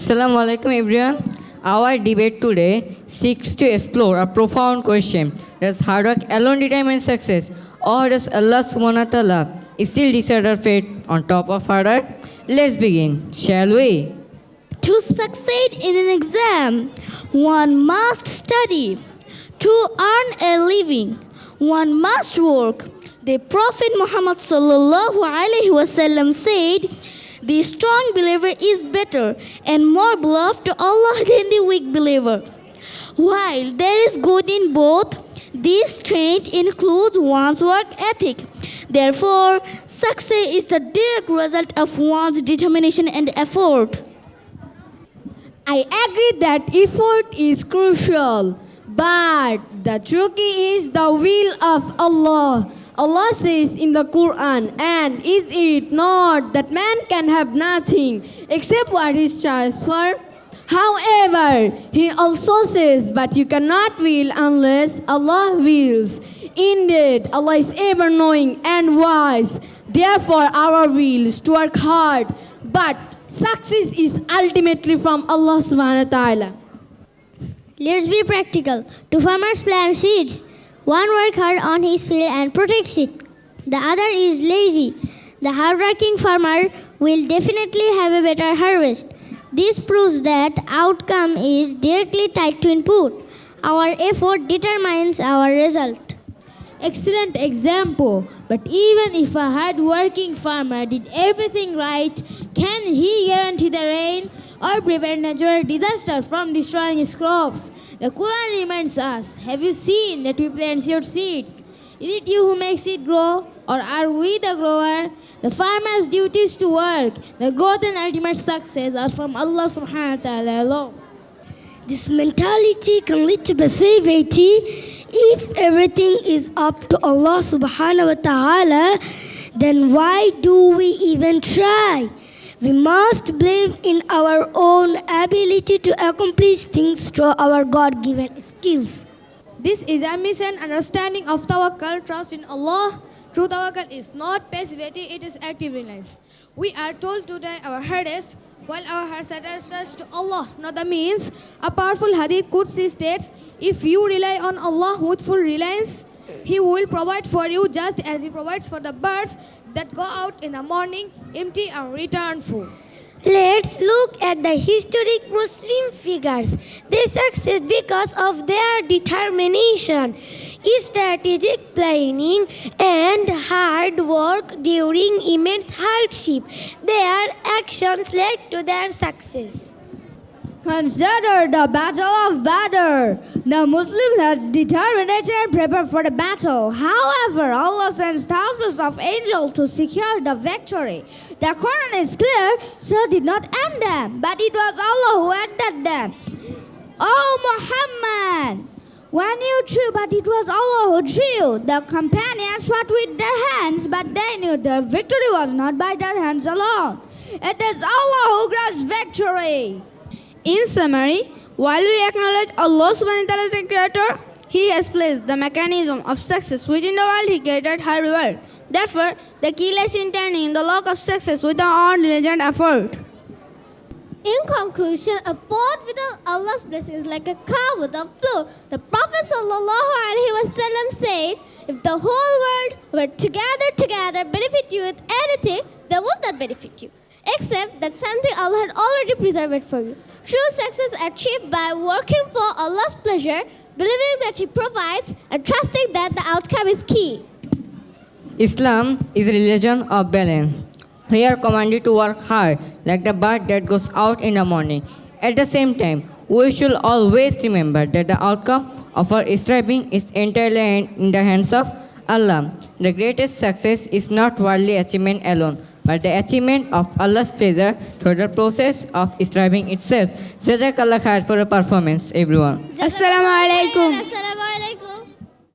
Assalamu alaikum everyone. Our debate today seeks to explore a profound question. Does hard work alone determine success, or does Allah subhanahu wa ta'ala still decide our fate on top of hard work? Let's begin, shall we? To succeed in an exam, one must study. To earn a living, one must work. The Prophet Muhammad sallallahu alaihi wasallam said, "The strong believer is better and more beloved to Allah than the weak believer." While there is good in both, this strength includes one's work ethic. Therefore, success is the direct result of one's determination and effort. I agree that effort is crucial, but the true key is the will of Allah. Allah says in the Quran, "And is it not that man can have nothing except what is chosen for?" However, He also says, "But you cannot will unless Allah wills." Indeed, Allah is ever knowing and wise. Therefore, our will is to work hard, but success is ultimately from Allah subhanahu wa ta'ala. Let's be practical. Two farmers plant seeds. One works hard on his field and protects it. The other is lazy. The hardworking farmer will definitely have a better harvest. This proves that outcome is directly tied to input. Our effort determines our result. Excellent example. But even if a hard-working farmer did everything right, can he guarantee the rain or prevent natural disaster from destroying his crops? The Quran reminds us, "Have you seen that we plant your seeds? Is it you who makes it grow, or are we the grower?" The farmer's duty is to work. The growth and ultimate success are from Allah subhanahu wa ta'ala alone. This mentality can lead to passivity. If everything is up to Allah subhanahu wa ta'ala, then why do we even try? We must believe in our own ability to accomplish things through our God-given skills. This is a misunderstanding of tawakkul, trust in Allah. True tawakkul is not passivity, it is active reliance. We are told to try our hardest while our hearts are attached to Allah, not the means. A powerful hadith Qudsi states, "If you rely on Allah with full reliance, He will provide for you just as He provides for the birds that go out in the morning empty and return full." Let's look at the historic Muslim figures. They succeed because of their determination, strategic planning, and hard work during immense hardship. Their actions led to their success. Consider the Battle of Badr. The Muslims has determination and prepared for the battle. However, Allah sends thousands of angels to secure the victory. The Quran is clear, so did not end them, but it was Allah who ended them. "Oh Muhammad, when you drew, but it was Allah who drew. The companions fought with their hands, but they knew their victory was not by their hands alone. It is Allah who grants victory." In summary, while we acknowledge Allah subhanahu wa ta'ala as a creator, He has placed the mechanism of success within the world He created hard work. Therefore, the key lies in turning the lock of success with our own diligent effort. In conclusion, a pot without Allah's blessing is like a cow without flour. The Prophet ﷺ said, "If the whole world were together benefit you with anything, they would not benefit you, except that something Allah had already preserved for you." True success is achieved by working for Allah's pleasure, believing that He provides, and trusting that the outcome is key. Islam is a religion of balance. We are commanded to work hard like the bird that goes out in the morning. At the same time, we should always remember that the outcome of our striving is entirely in the hands of Allah. The greatest success is not worldly achievement alone, but the achievement of Allah's pleasure through the process of striving itself. Jazakallah khair for your performance, everyone. Assalamu alaikum. Assalamu alaikum.